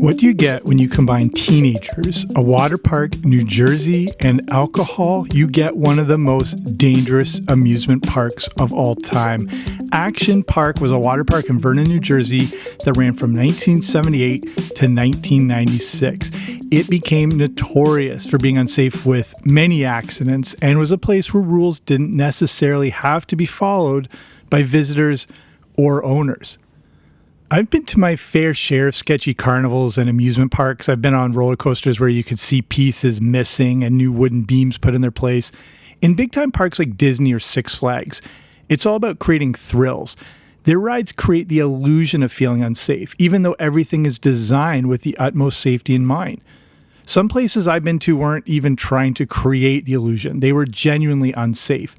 What do you get when you combine teenagers, a water park, New Jersey, and alcohol? You get one of the most dangerous amusement parks of all time. Action Park was a water park in Vernon, New Jersey that ran from 1978 to 1996. It became notorious for being unsafe with many accidents and was a place where rules didn't necessarily have to be followed by visitors or owners. I've been to my fair share of sketchy carnivals and amusement parks. I've been on roller coasters where you could see pieces missing and new wooden beams put in their place. In big-time parks like Disney or Six Flags, it's all about creating thrills. Their rides create the illusion of feeling unsafe, even though everything is designed with the utmost safety in mind. Some places I've been to weren't even trying to create the illusion. They were genuinely unsafe.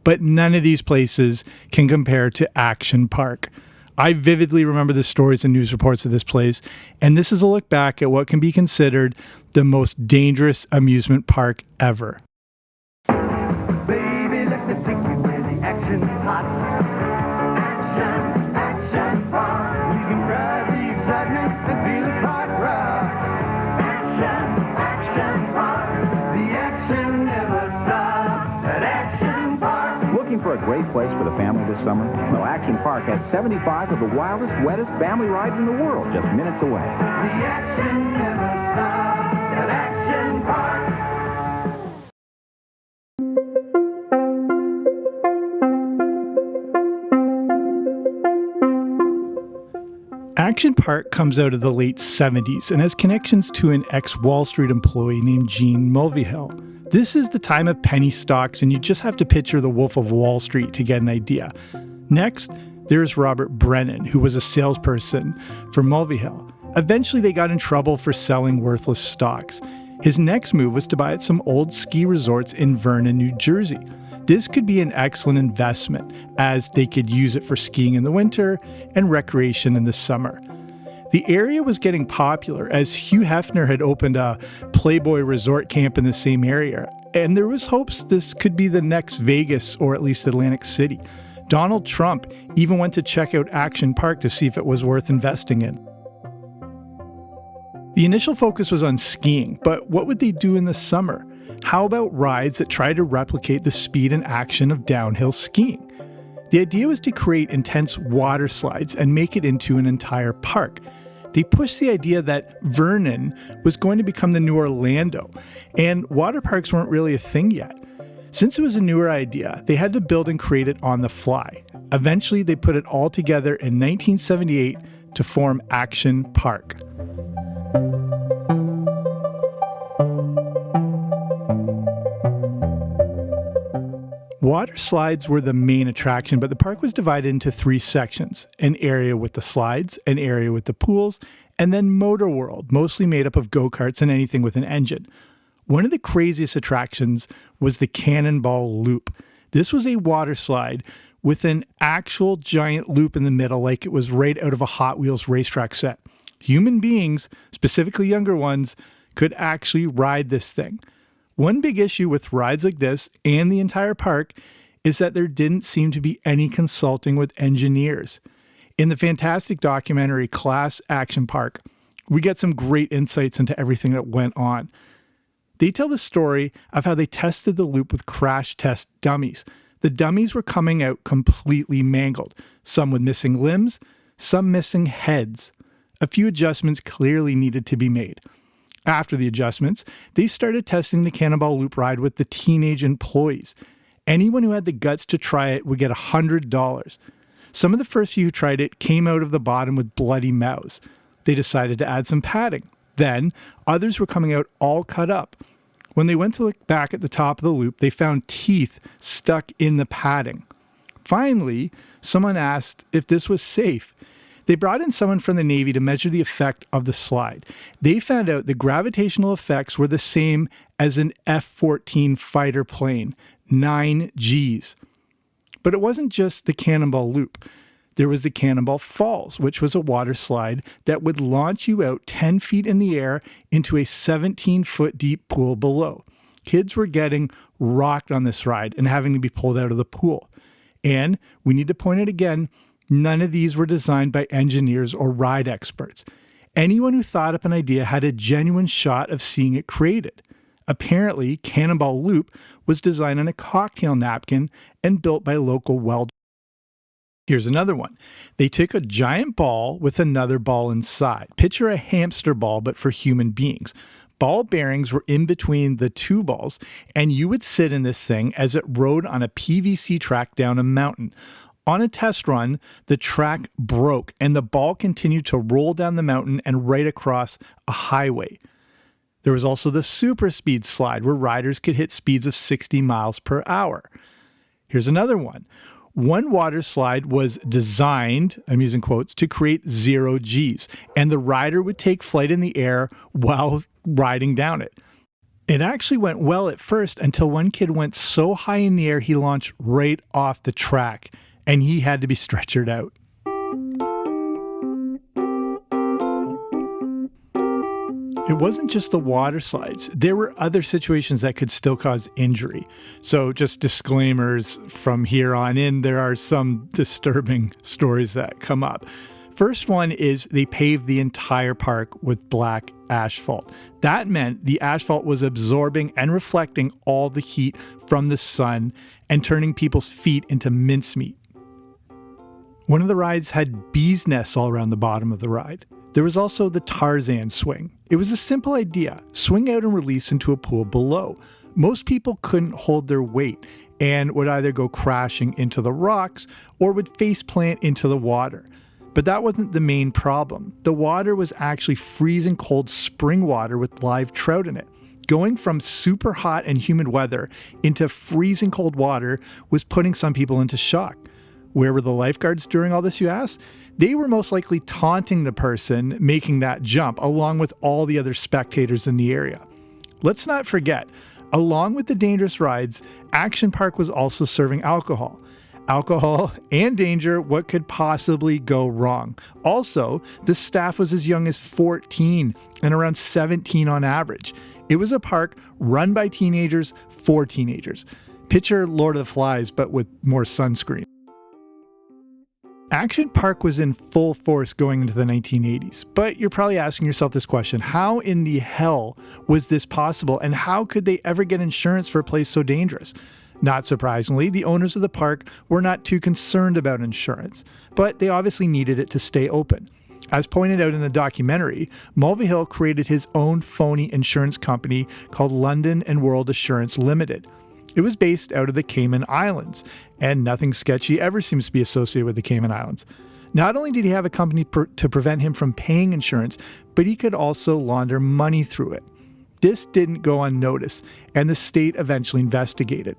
But none of these places can compare to Action Park. I vividly remember the stories and news reports of this place, and this is a look back at what can be considered the most dangerous amusement park ever. Baby, let me take you where the action's hot. Action, action park. You can ride the excitement and feel the park rock. Action, action park. The action never stops at Action Park. Looking for a great place for the family this summer? Well, Action Park has 75 of the wildest, wettest family rides in the world just minutes away. The action never stops at Action Park. Action Park comes out of the late 70s and has connections to an ex-Wall Street employee named Gene Mulvihill. This is the time of penny stocks, and you just have to picture the Wolf of Wall Street to get an idea. Next, there's Robert Brennan, who was a salesperson for Mulvihill. Eventually, they got in trouble for selling worthless stocks. His next move was to buy some old ski resorts in Vernon, New Jersey. This could be an excellent investment, as they could use it for skiing in the winter and recreation in the summer. The area was getting popular as Hugh Hefner had opened a Playboy resort camp in the same area, and there was hopes this could be the next Vegas or at least Atlantic City. Donald Trump even went to check out Action Park to see if it was worth investing in. The initial focus was on skiing, but what would they do in the summer? How about rides that try to replicate the speed and action of downhill skiing? The idea was to create intense water slides and make it into an entire park. They pushed the idea that Vernon was going to become the new Orlando, and water parks weren't really a thing yet. Since it was a newer idea, they had to build and create it on the fly. Eventually, they put it all together in 1978 to form Action Park. Water slides were the main attraction, but the park was divided into three sections: an area with the slides, an area with the pools, and then Motor World, mostly made up of go-karts and anything with an engine. One of the craziest attractions was the Cannonball Loop. This was a water slide with an actual giant loop in the middle, like it was right out of a Hot Wheels racetrack set. Human beings, specifically younger ones, could actually ride this thing. One big issue with rides like this and the entire park is that there didn't seem to be any consulting with engineers. In the fantastic documentary Class Action Park, we get some great insights into everything that went on. They tell the story of how they tested the loop with crash test dummies. The dummies were coming out completely mangled, some with missing limbs, some missing heads. A few adjustments clearly needed to be made. After the adjustments, they started testing the Cannonball Loop ride with the teenage employees. Anyone who had the guts to try it would get $100. Some of the first few who tried it came out of the bottom with bloody mouths. They decided to add some padding. Then, others were coming out all cut up. When they went to look back at the top of the loop, they found teeth stuck in the padding. Finally, someone asked if this was safe. They brought in someone from the Navy to measure the effect of the slide. They found out the gravitational effects were the same as an F-14 fighter plane, 9 Gs. But it wasn't just the Cannonball Loop. There was the Cannonball Falls, which was a water slide that would launch you out 10 feet in the air into a 17-foot deep pool below. Kids were getting rocked on this ride and having to be pulled out of the pool. And we need to point out again, none of these were designed by engineers or ride experts. Anyone who thought up an idea had a genuine shot of seeing it created. Apparently, Cannonball Loop was designed on a cocktail napkin and built by local welders. Here's another one. They took a giant ball with another ball inside. Picture a hamster ball, but for human beings. Ball bearings were in between the two balls, and you would sit in this thing as it rode on a PVC track down a mountain. On a test run, the track broke, and the ball continued to roll down the mountain and right across a highway. There was also the super speed slide, where riders could hit speeds of 60 miles per hour. Here's another one. One water slide was designed, I'm using quotes, to create 0 Gs, and the rider would take flight in the air while riding down it. It actually went well at first until one kid went so high in the air he launched right off the track, and he had to be stretchered out. It wasn't just the water slides. There were other situations that could still cause injury. So just disclaimers from here on in, there are some disturbing stories that come up. First one is they paved the entire park with black asphalt. That meant the asphalt was absorbing and reflecting all the heat from the sun and turning people's feet into mincemeat. One of the rides had bees' nests all around the bottom of the ride. There was also the Tarzan Swing. It was a simple idea: swing out and release into a pool below. Most people couldn't hold their weight and would either go crashing into the rocks or would face plant into the water. But that wasn't the main problem. The water was actually freezing cold spring water with live trout in it. Going from super hot and humid weather into freezing cold water was putting some people into shock. Where were the lifeguards during all this, you ask? They were most likely taunting the person making that jump, along with all the other spectators in the area. Let's not forget, along with the dangerous rides, Action Park was also serving alcohol. Alcohol and danger, what could possibly go wrong? Also, the staff was as young as 14 and around 17 on average. It was a park run by teenagers for teenagers. Picture Lord of the Flies, but with more sunscreen. Action Park was in full force going into the 1980s, but you're probably asking yourself this question: how in the hell was this possible, and how could they ever get insurance for a place so dangerous? Not surprisingly, the owners of the park were not too concerned about insurance, but they obviously needed it to stay open. As pointed out in the documentary, Mulvihill created his own phony insurance company called London and World Assurance Limited. It was based out of the Cayman Islands, and nothing sketchy ever seems to be associated with the Cayman Islands. Not only did he have a company to prevent him from paying insurance, but he could also launder money through it. This didn't go unnoticed, and the state eventually investigated.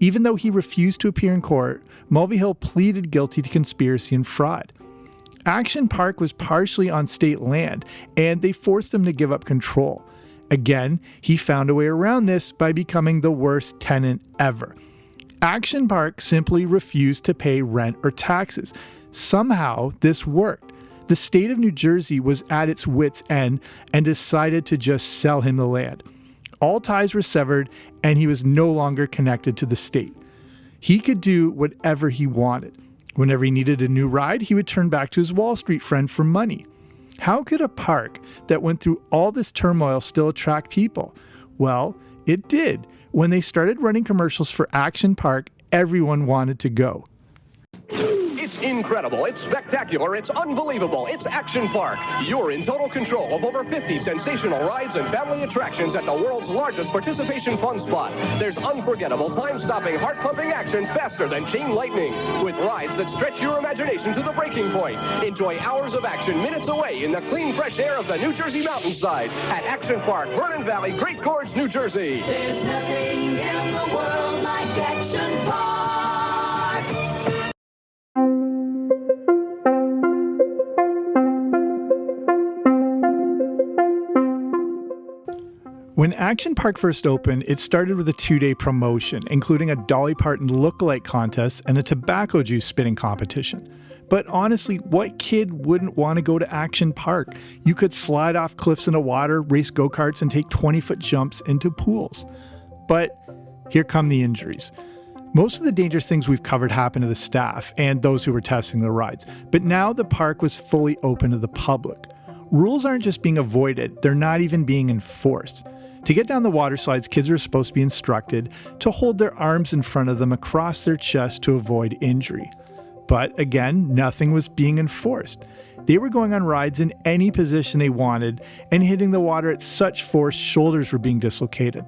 Even though he refused to appear in court, Mulvihill pleaded guilty to conspiracy and fraud. Action Park was partially on state land, and they forced him to give up control. Again, he found a way around this by becoming the worst tenant ever. Action Park simply refused to pay rent or taxes. Somehow, this worked. The state of New Jersey was at its wits' end and decided to just sell him the land. All ties were severed, and he was no longer connected to the state. He could do whatever he wanted. Whenever he needed a new ride, he would turn back to his Wall Street friend for money. How could a park that went through all this turmoil still attract people? Well, it did. When they started running commercials for Action Park, everyone wanted to go. It's incredible, it's spectacular, it's unbelievable, it's Action Park. You're in total control of over 50 sensational rides and family attractions at the world's largest participation fun spot. There's unforgettable, time-stopping, heart-pumping action faster than chain lightning, with rides that stretch your imagination to the breaking point. Enjoy hours of action minutes away in the clean, fresh air of the New Jersey mountainside at Action Park, Vernon Valley, Great Gorge, New Jersey. There's nothing in the world like Action Park. When Action Park first opened, it started with a 2-day promotion, including a Dolly Parton lookalike contest and a tobacco juice spitting competition. But honestly, what kid wouldn't want to go to Action Park? You could slide off cliffs into water, race go-karts, and take 20-foot jumps into pools. But here come the injuries. Most of the dangerous things we've covered happened to the staff and those who were testing the rides, but now the park was fully open to the public. rules aren't just being avoided, they're not even being enforced. To get down the water slides, kids are supposed to be instructed to hold their arms in front of them across their chest to avoid injury. But again, nothing was being enforced. They were going on rides in any position they wanted and hitting the water at such force shoulders were being dislocated.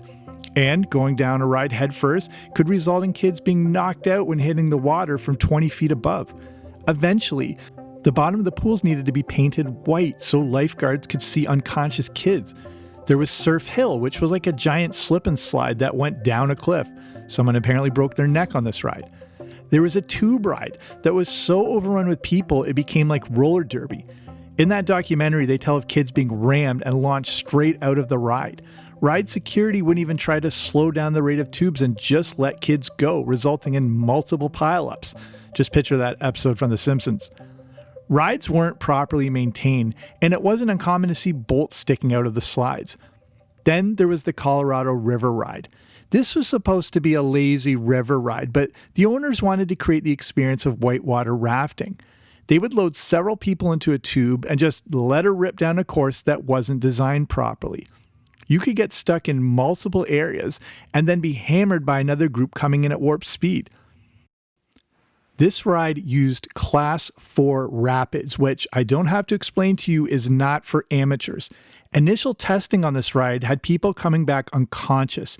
And going down a ride headfirst could result in kids being knocked out when hitting the water from 20 feet above. Eventually, the bottom of the pools needed to be painted white so lifeguards could see unconscious kids. There was Surf Hill, which was like a giant slip and slide that went down a cliff. Someone apparently broke their neck on this ride. There was a tube ride that was so overrun with people it became like roller derby. In that documentary, they tell of kids being rammed and launched straight out of the ride. Ride security wouldn't even try to slow down the rate of tubes and just let kids go, resulting in multiple pileups. Just picture that episode from The Simpsons. Rides weren't properly maintained, and it wasn't uncommon to see bolts sticking out of the slides. Then there was the Colorado River ride. This was supposed to be a lazy river ride, but the owners wanted to create the experience of whitewater rafting. They would load several people into a tube and just let her rip down a course that wasn't designed properly. You could get stuck in multiple areas and then be hammered by another group coming in at warp speed. This ride used Class 4 rapids, which I don't have to explain to you is not for amateurs. Initial testing on this ride had people coming back unconscious.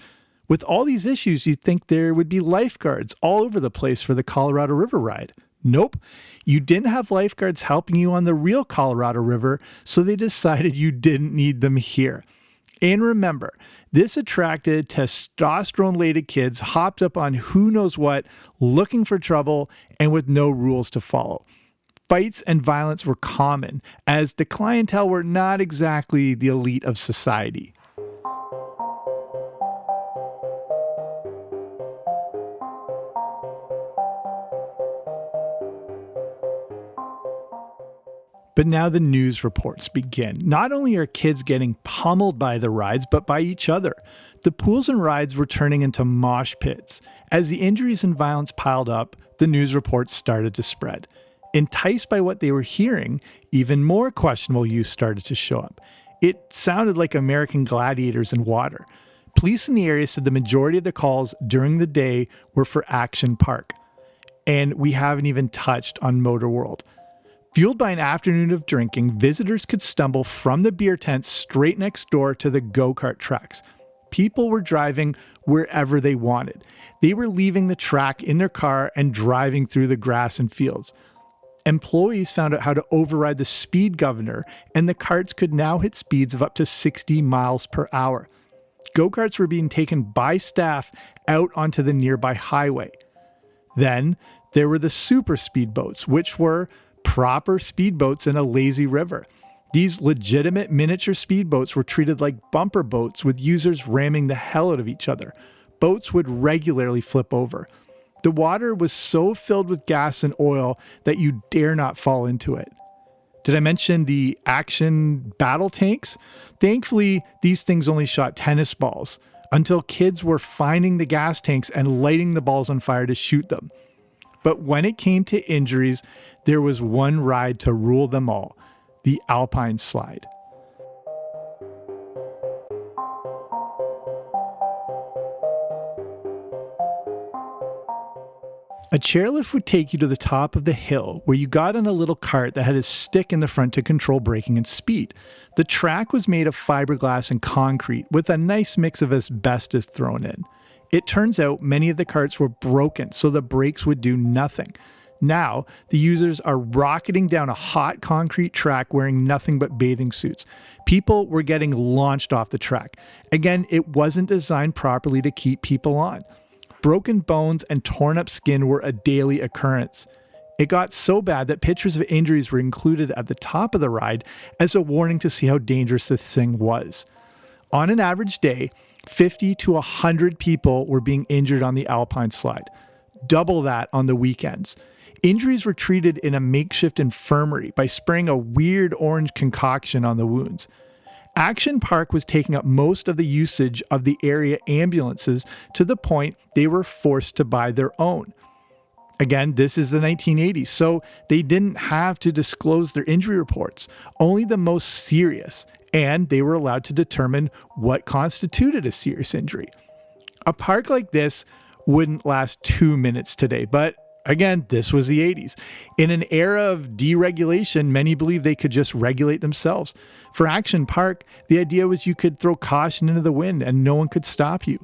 With all these issues, you'd think there would be lifeguards all over the place for the Colorado River ride. Nope, you didn't have lifeguards helping you on the real Colorado River, so they decided you didn't need them here. And remember, this attracted testosterone-laden kids hopped up on who knows what, looking for trouble and with no rules to follow. Fights and violence were common, as the clientele were not exactly the elite of society. But now the news reports begin. Not only are kids getting pummeled by the rides, but by each other. The pools and rides were turning into mosh pits. As the injuries and violence piled up, the news reports started to spread. Enticed by what they were hearing, even more questionable use started to show up. It sounded like American gladiators in water. Police in the area said the majority of the calls during the day were for Action Park. And we haven't even touched on Motor World. Fueled by an afternoon of drinking, visitors could stumble from the beer tent straight next door to the go-kart tracks. People were driving wherever they wanted. They were leaving the track in their car and driving through the grass and fields. Employees found out how to override the speed governor, and the carts could now hit speeds of up to 60 miles per hour. Go-karts were being taken by staff out onto the nearby highway. Then there were the super speedboats, which were proper speedboats in a lazy river. These legitimate miniature speedboats were treated like bumper boats with users ramming the hell out of each other. Boats would regularly flip over. The water was so filled with gas and oil that you dare not fall into it. Did I mention the action battle tanks? Thankfully, these things only shot tennis balls until kids were finding the gas tanks and lighting the balls on fire to shoot them. But when it came to injuries, there was one ride to rule them all, the Alpine Slide. A chairlift would take you to the top of the hill where you got on a little cart that had a stick in the front to control braking and speed. The track was made of fiberglass and concrete with a nice mix of asbestos thrown in. It turns out many of the carts were broken, so the brakes would do nothing. Now, the users are rocketing down a hot concrete track wearing nothing but bathing suits. People were getting launched off the track. Again, it wasn't designed properly to keep people on. Broken bones and torn up skin were a daily occurrence. It got so bad that pictures of injuries were included at the top of the ride as a warning to see how dangerous this thing was. On an average day, 50 to 100 people were being injured on the Alpine Slide. Double that on the weekends. Injuries were treated in a makeshift infirmary by spraying a weird orange concoction on the wounds. Action Park was taking up most of the usage of the area ambulances to the point they were forced to buy their own. Again, this is the 1980s, so they didn't have to disclose their injury reports, only the most serious, and they were allowed to determine what constituted a serious injury. A park like this wouldn't last 2 minutes today, but again, this was the 80s. In an era of deregulation, many believed they could just regulate themselves. For Action Park, the idea was you could throw caution into the wind and no one could stop you.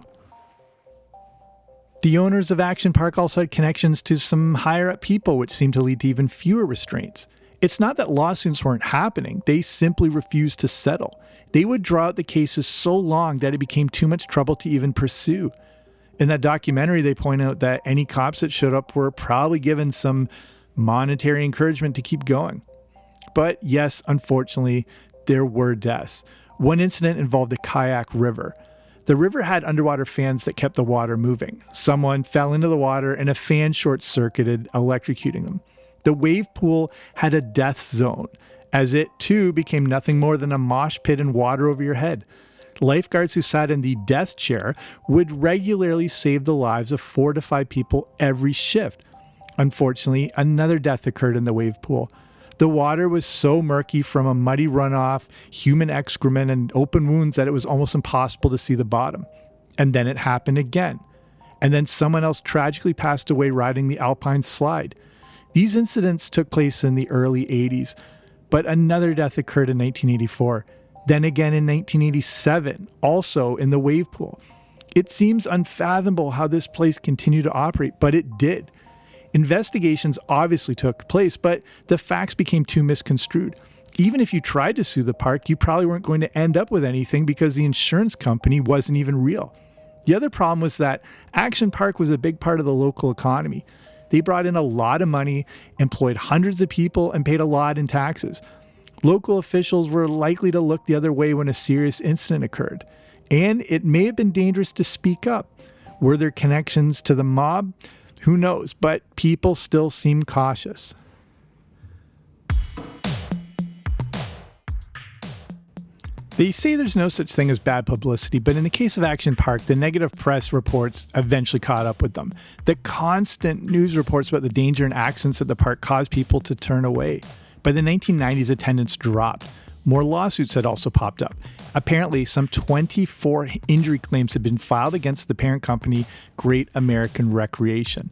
The owners of Action Park also had connections to some higher up people, which seemed to lead to even fewer restraints. It's not that lawsuits weren't happening, they simply refused to settle. They would draw out the cases so long that it became too much trouble to even pursue. In that documentary, they point out that any cops that showed up were probably given some monetary encouragement to keep going. But yes, unfortunately, there were deaths. One incident involved the Kayak River. The river had underwater fans that kept the water moving. Someone fell into the water and a fan short-circuited, electrocuting them. The wave pool had a death zone, as it too became nothing more than a mosh pit and water over your head. Lifeguards who sat in the death chair would regularly save the lives of 4 to 5 people every shift. Unfortunately, another death occurred in the wave pool. The water was so murky from a muddy runoff, human excrement, and open wounds that it was almost impossible to see the bottom. And then it happened again. And then someone else tragically passed away riding the Alpine slide. These incidents took place in the early 80s, but another death occurred in 1984. Then again in 1987, also in the wave pool. It seems unfathomable how this place continued to operate, but it did. Investigations obviously took place, but the facts became too misconstrued. Even if you tried to sue the park, you probably weren't going to end up with anything because the insurance company wasn't even real. The other problem was that Action Park was a big part of the local economy. They brought in a lot of money, employed hundreds of people, and paid a lot in taxes. Local officials were likely to look the other way when a serious incident occurred. And it may have been dangerous to speak up. Were there connections to the mob? Who knows? But people still seem cautious. They say there's no such thing as bad publicity, but in the case of Action Park, the negative press reports eventually caught up with them. The constant news reports about the danger and accidents at the park caused people to turn away. By the 1990s, attendance dropped. More lawsuits had also popped up. Apparently, some 24 injury claims had been filed against the parent company, Great American Recreation.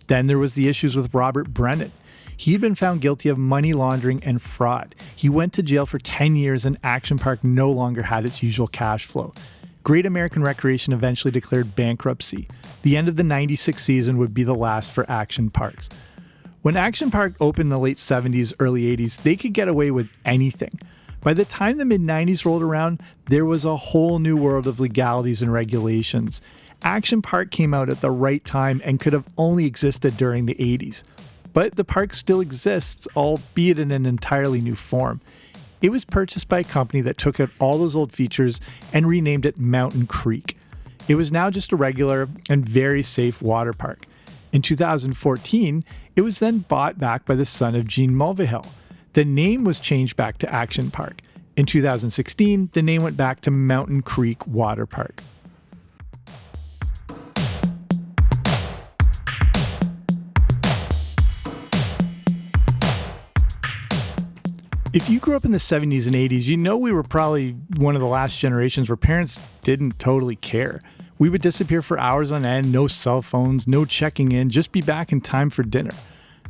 Then there was the issues with Robert Brennan. He'd been found guilty of money laundering and fraud. He went to jail for 10 years and Action Park no longer had its usual cash flow. Great American Recreation eventually declared bankruptcy. The end of the 96 season would be the last for Action Parks. When Action Park opened in the late 70s, early 80s, they could get away with anything. By the time the mid-90s rolled around, there was a whole new world of legalities and regulations. Action Park came out at the right time and could have only existed during the 80s. But the park still exists, albeit in an entirely new form. It was purchased by a company that took out all those old features and renamed it Mountain Creek. It was now just a regular and very safe water park. In 2014, it was then bought back by the son of Gene Mulvihill. The name was changed back to Action Park. In 2016, the name went back to Mountain Creek Water Park. If you grew up in the 70s and 80s, you know we were probably one of the last generations where parents didn't totally care. We would disappear for hours on end, no cell phones, no checking in, just be back in time for dinner.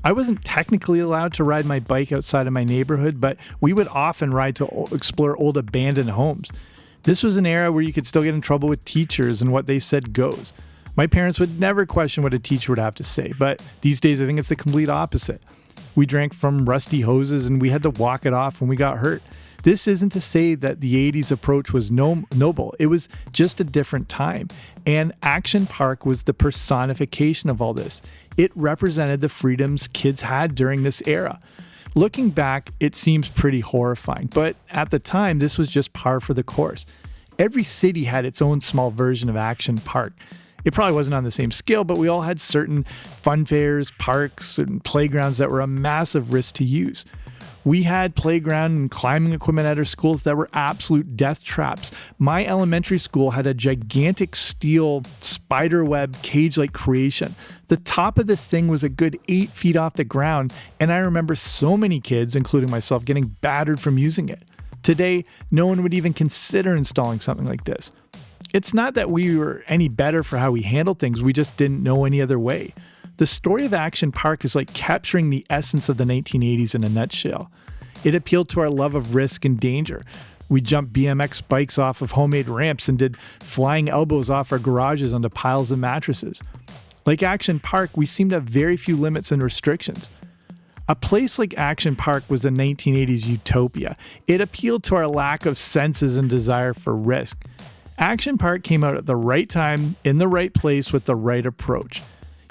I wasn't technically allowed to ride my bike outside of my neighborhood, but we would often ride to explore old abandoned homes. This was an era where you could still get in trouble with teachers and what they said goes. My parents would never question what a teacher would have to say, but these days I think it's the complete opposite. We drank from rusty hoses and we had to walk it off when we got hurt. This isn't to say that the 80s approach was noble. It was just a different time. And Action Park was the personification of all this. It represented the freedoms kids had during this era. Looking back, it seems pretty horrifying, but at the time, this was just par for the course. Every city had its own small version of Action Park. It probably wasn't on the same scale, but we all had certain fun fairs, parks, and playgrounds that were a massive risk to use. We had playground and climbing equipment at our schools that were absolute death traps. My elementary school had a gigantic steel spiderweb cage-like creation. The top of this thing was a good 8 feet off the ground, and I remember so many kids, including myself, getting battered from using it. Today, no one would even consider installing something like this. It's not that we were any better for how we handled things, we just didn't know any other way. The story of Action Park is like capturing the essence of the 1980s in a nutshell. It appealed to our love of risk and danger. We jumped BMX bikes off of homemade ramps and did flying elbows off our garages onto piles of mattresses. Like Action Park, we seemed to have very few limits and restrictions. A place like Action Park was a 1980s utopia. It appealed to our lack of senses and desire for risk. Action Park came out at the right time, in the right place, with the right approach.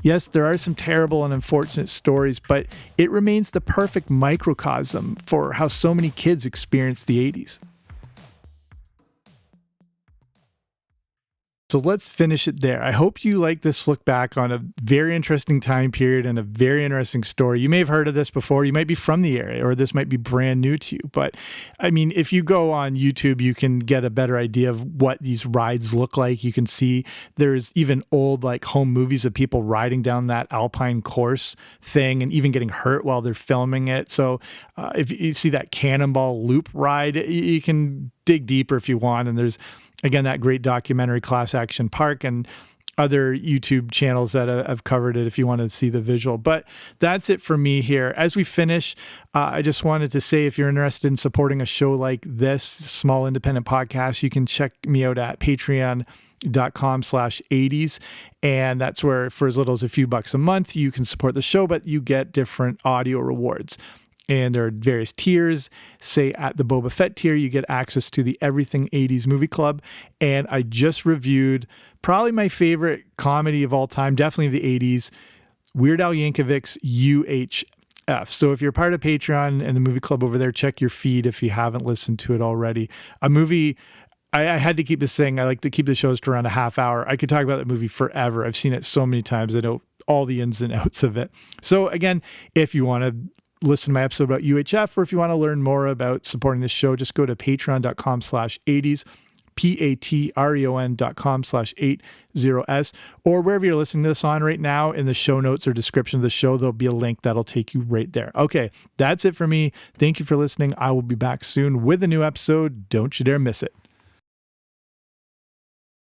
Yes, there are some terrible and unfortunate stories, but it remains the perfect microcosm for how so many kids experienced the 80s. So let's finish it there. I hope you like this look back on a very interesting time period and a very interesting story. You may have heard of this before. You might be from the area, or this might be brand new to you. But I mean, if you go on YouTube, you can get a better idea of what these rides look like. You can see there's even old like home movies of people riding down that alpine course thing and even getting hurt while they're filming it. So if you see that Cannonball Loop ride, you can dig deeper if you want. And there's, again, that great documentary Class Action Park and other YouTube channels that have covered it if you want to see the visual. But that's it for me here. As we finish, I just wanted to say, if you're interested in supporting a show like this, small independent podcast, you can check me out at patreon.com/80s. And that's where, for as little as a few bucks a month, you can support the show, but you get different audio rewards. And there are various tiers. Say at the Boba Fett tier, you get access to the Everything 80s Movie Club. And I just reviewed probably my favorite comedy of all time, definitely of the 80s, Weird Al Yankovic's UHF. So if you're part of Patreon and the Movie Club over there, check your feed if you haven't listened to it already. A movie, I had to keep this thing. I like to keep the shows to around a half hour. I could talk about that movie forever. I've seen it so many times. I know all the ins and outs of it. So again, if you want to listen to my episode about UHF, or if you want to learn more about supporting this show, just go to patreon.com/80s, patreon.com/80s, or wherever you're listening to this on right now. In the show notes or description of the show, there'll be a link that'll take you right there. Okay, that's it for me. Thank you for listening. I will be back soon with a new episode. Don't you dare miss it.